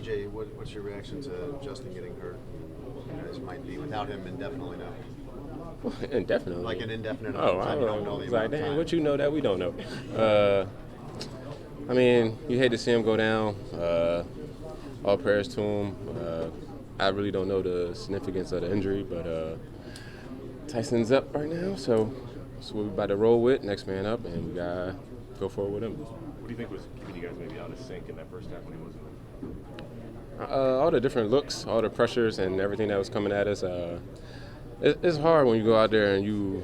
DJ, what's your reaction to Justin getting hurt? You guys might be without him indefinitely now. Indefinitely? Like an indefinite Oh, amount of time. You don't know the it's amount like, of dang, time. what you know that we don't know? I mean, you hate to see him go down. All prayers to him. I really don't know the significance of the injury, but Tyson's up right now, so that's what we're about to roll with. Next man up, and we gotta go forward with him. What do you think was keeping you guys maybe out of sync in that first half when he wasn't? All the different looks, all the pressures, and everything that was coming at us. It's hard when you go out there and you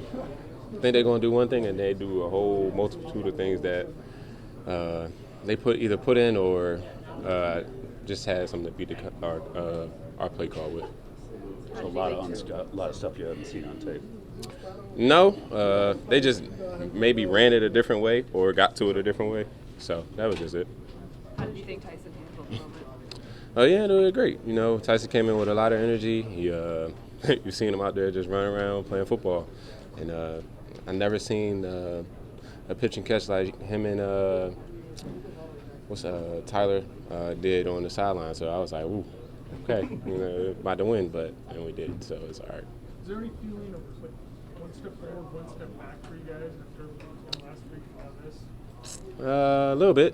think they're going to do one thing and they do a whole multitude of things that they either put in or just had something to beat our play call with. So a lot of stuff you haven't seen on tape. No, they just maybe ran it a different way or got to it a different way. So that was just it. How did you think Tyson handled the moment? Yeah, they were great. You know, Tyson came in with a lot of energy. He, you've seen him out there just running around playing football, and I never seen a pitch and catch like him and Tyler did on the sideline. So I was like, ooh, okay, you know, about to win, and we did. So it's all right. Is there any feeling of like one step forward, one step back for you guys after last week and all this? A little bit.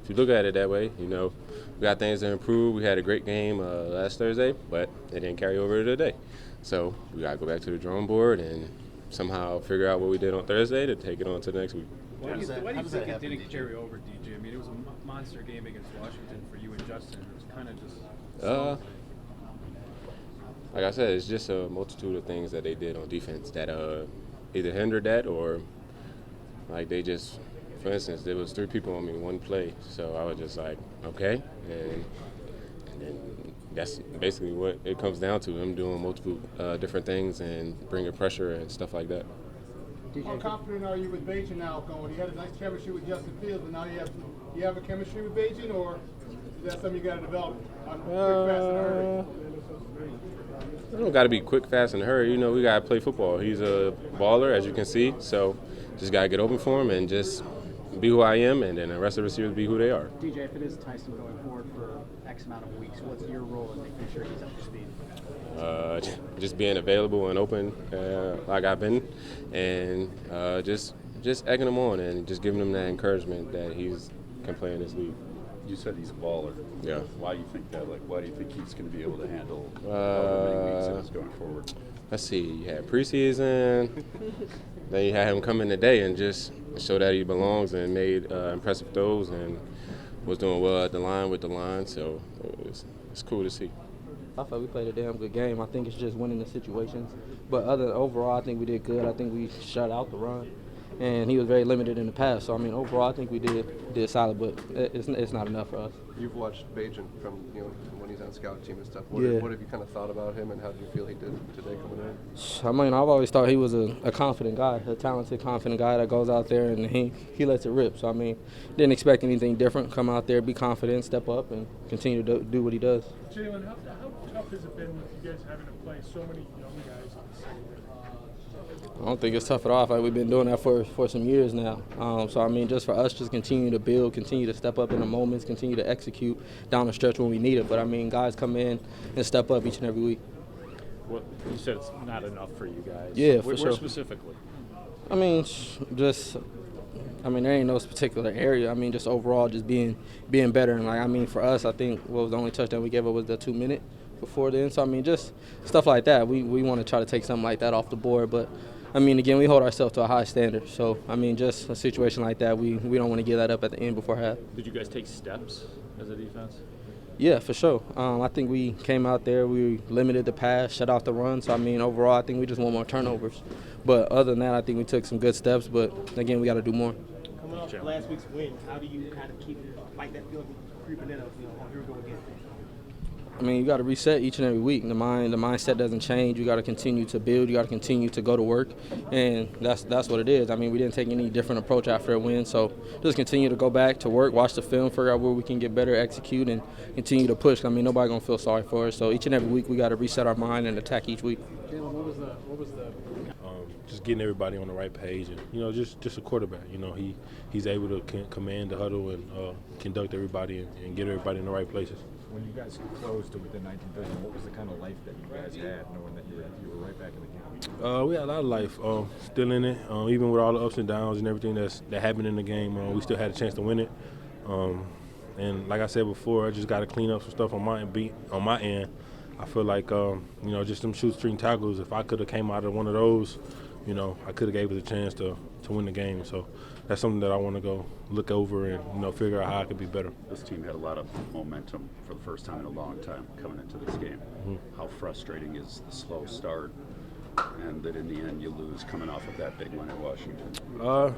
If you look at it that way, you know, we got things to improve. We had a great game last Thursday, but it didn't carry over to today. So we got to go back to the drawing board and somehow figure out what we did on Thursday to take it on to the next week. Why do you think it didn't DJ? carry over, DJ? I mean, it was a monster game against Washington for you and Justin. It was kind of just like I said, it's just a multitude of things that they did on defense that either hindered that or like they just, for instance, there was 3 people on me in one play, so I was just like, okay, and then that's basically what it comes down to, them doing multiple different things and bringing pressure and stuff like that. How confident are you with Bajan now going? You had a nice chemistry with Justin Fields, but now you have a chemistry with Bajan, or is that something you got to develop quick, fast, in a hurry? I don't got to be quick, fast, in a hurry. You know, we got to play football. He's a baller, as you can see, so just got to get open for him and just be who I am, and then the rest of the receivers be who they are. DJ, if it is Tyson going forward for X amount of weeks, what's your role in making sure he's up to speed? Just being available and open like I've been, and just egging him on and just giving him that encouragement that he can play in this league. You said he's a baller. Yeah. Why do you think that? Like, why do you think he's going to be able to handle however many weeks it is going forward? Let's see. You had preseason, then you had him come in today and just show that he belongs and made impressive throws and was doing well at the line with the line. So it's cool to see. I thought we played a damn good game. I think it's just winning the situations. But overall, I think we did good. I think we shut out the run, and he was very limited in the pass. So I mean, overall, I think we did solid, but it's not enough for us. You've watched Bajan from when he's on scout team and stuff. Yeah. What have you kind of thought about him, and how do you feel he did today coming in? I mean, I've always thought he was a confident guy, a talented, confident guy that goes out there and he lets it rip. So I mean, didn't expect anything different. Come out there, be confident, step up, and continue to do what he does. Jaylon, how tough has it been with you guys having to play so many young guys at the same time? I don't think it's tough at all. I feel like we've been doing that for some years now. So, I mean, just for us, just continue to build, continue to step up in the moments, continue to execute down the stretch when we need it. But, I mean, guys come in and step up each and every week. What you said it's not enough for you guys. Yeah, for where sure. Specifically? I mean, there ain't no particular area. I mean, just overall, just being better. And, like, I mean, for us, I think what was the only touchdown we gave up was the 2-minute before then. So, I mean, just stuff like that. We want to try to take something like that off the board. But, I mean, again, we hold ourselves to a high standard. So, I mean, just a situation like that, we don't want to give that up at the end before half. Did you guys take steps as a defense? Yeah, for sure. I think we came out there, we limited the pass, shut off the run. So, I mean, overall, I think we just want more turnovers. But other than that, I think we took some good steps. But, again, we got to do more. Coming off last week's win, how do you kind of fight that feeling creeping in of, here we go again? I mean, you got to reset each and every week. The mindset doesn't change. You got to continue to build. You got to continue to go to work, and that's what it is. I mean, we didn't take any different approach after a win, so just continue to go back to work, watch the film, figure out where we can get better, execute, and continue to push. I mean, nobody gonna feel sorry for us. So each and every week, we got to reset our mind and attack each week. Jaylon, what was the just getting everybody on the right page, and just a quarterback. He's able to command the huddle and conduct everybody and get everybody in the right places. when you guys closed to within 19 possessions, what was the kind of life that you guys had, knowing that you were right back in the game? We had a lot of life, still in it. Even with all the ups and downs and everything that happened in the game, we still had a chance to win it. And like I said before, I just got to clean up some stuff on my end. I feel like just them shoestring tackles. If I could have came out of one of those, I could have gave us a chance to win the game. So that's something that I want to go look over and figure out how I could be better. This team had a lot of momentum for the first time in a long time coming into this game. Mm-hmm. How frustrating is the slow start, and that in the end you lose coming off of that big win at Washington?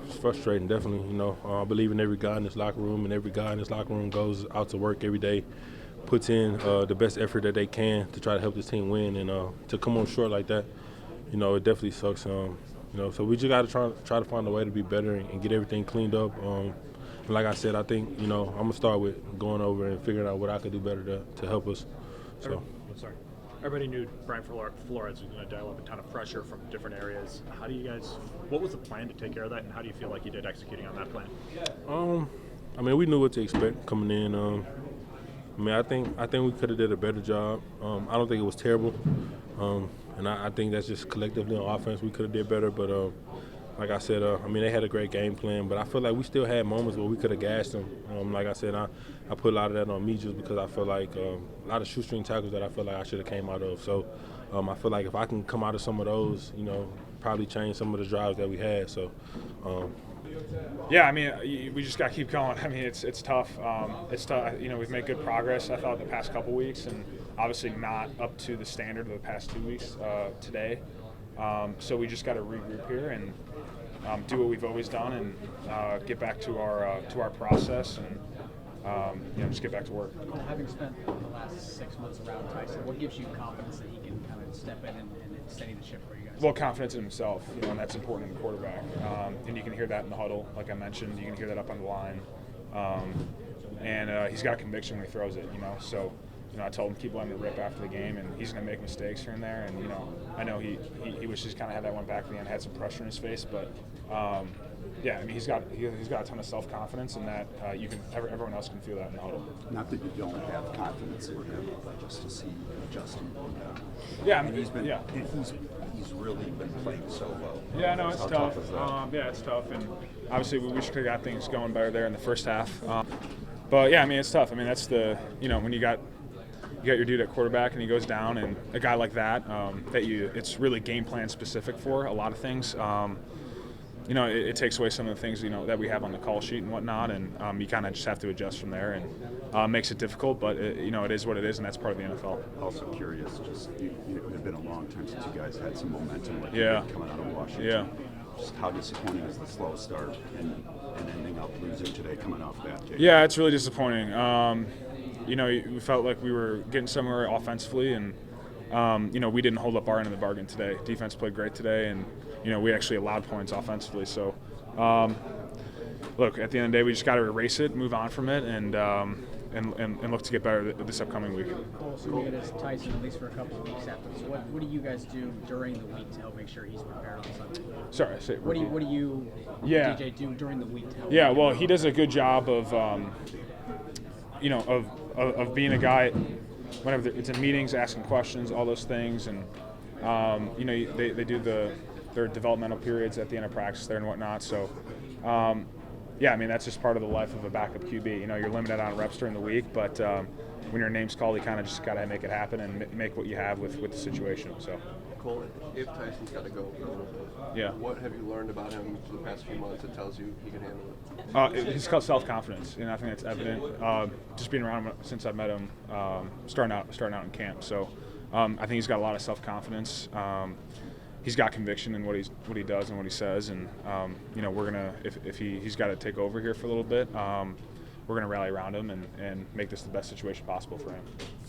It's frustrating, definitely. I believe in every guy in this locker room, and every guy in this locker room goes out to work every day, puts in the best effort that they can to try to help this team win, and to come on short like that, it definitely sucks. So we just got to try to find a way to be better and get everything cleaned up. And like I said, I think I'm gonna start with going over and figuring out what I could do better to help us. So. Sorry. Everybody knew Brian Flores was going to dial up a ton of pressure from different areas. How do you guys? What was the plan to take care of that, and how do you feel like you did executing on that plan? We knew what to expect coming in. I think we could have did a better job. I don't think it was terrible, and I think that's just collectively on offense we could have did better. But like I said, they had a great game plan, but I feel like we still had moments where we could have gashed them. Like I said, I put a lot of that on me just because I feel like a lot of shoestring tackles that I feel like I should have came out of. So I feel like if I can come out of some of those, probably change some of the drives that we had. So. Yeah, we just got to keep going. It's tough. It's tough. We've made good progress, I thought, the past couple weeks, and obviously not up to the standard of the past 2 weeks today. So we just got to regroup here and do what we've always done and get back to our process and just get back to work. Having spent the last 6 months around Tyson, what gives you confidence that he can kind of step in and steady the ship for you guys? Well, confidence in himself, and that's important in the quarterback. And you can hear that in the huddle, like I mentioned. You can hear that up on the line. And he's got conviction when he throws it, So, I told him keep letting him rip after the game, and he's going to make mistakes here and there. And, I know he wishes he kind of had that one back at the end, had some pressure in his face. But, he's got a ton of self-confidence, and that everyone else can feel that in the huddle. Not that you don't have confidence in him, but just to see Justin. He's really been playing so well. Yeah, no, it's How tough. is that? It's tough, and obviously we should have got things going better there in the first half. But it's tough. That's the when you got your dude at quarterback and he goes down, and a guy like that it's really game plan specific for a lot of things. It takes away some of the things that we have on the call sheet and whatnot, and you kind of just have to adjust from there, and makes it difficult. But it is what it is, and that's part of the NFL. Also curious, just it had been a long time since you guys had some momentum like coming out of Washington. Yeah. Just how disappointing is the slow start and ending up losing today coming off that? Jay? Yeah, it's really disappointing. We felt like we were getting somewhere offensively, and we didn't hold up our end of the bargain today. Defense played great today, and we actually allowed points offensively. So, look, at the end of the day, we just got to erase it, move on from it, and look to get better this upcoming week. Cole, assuming it is Tyson at least for a couple of weeks after this, what do you guys do during the week to help make sure he's prepared on Sunday? Sorry, what do you DJ do during the week to help? Yeah, well, he does a good job of of being a guy whenever it's in meetings, asking questions, all those things, and they do their developmental periods at the end of practice there and whatnot. So, that's just part of the life of a backup QB. You're limited on reps during the week, but when your name's called, you kind of just got to make it happen and make what you have with the situation. So. Cole, if Tyson's got to go for a little bit, what have you learned about him for the past few months that tells you he can handle it? He's called self-confidence, and I think that's evident. Just being around him since I met him, starting out in camp. So I think he's got a lot of self-confidence. He's got conviction in what he does and what he says, and we're gonna if he's got to take over here for a little bit, we're gonna rally around him and make this the best situation possible for him.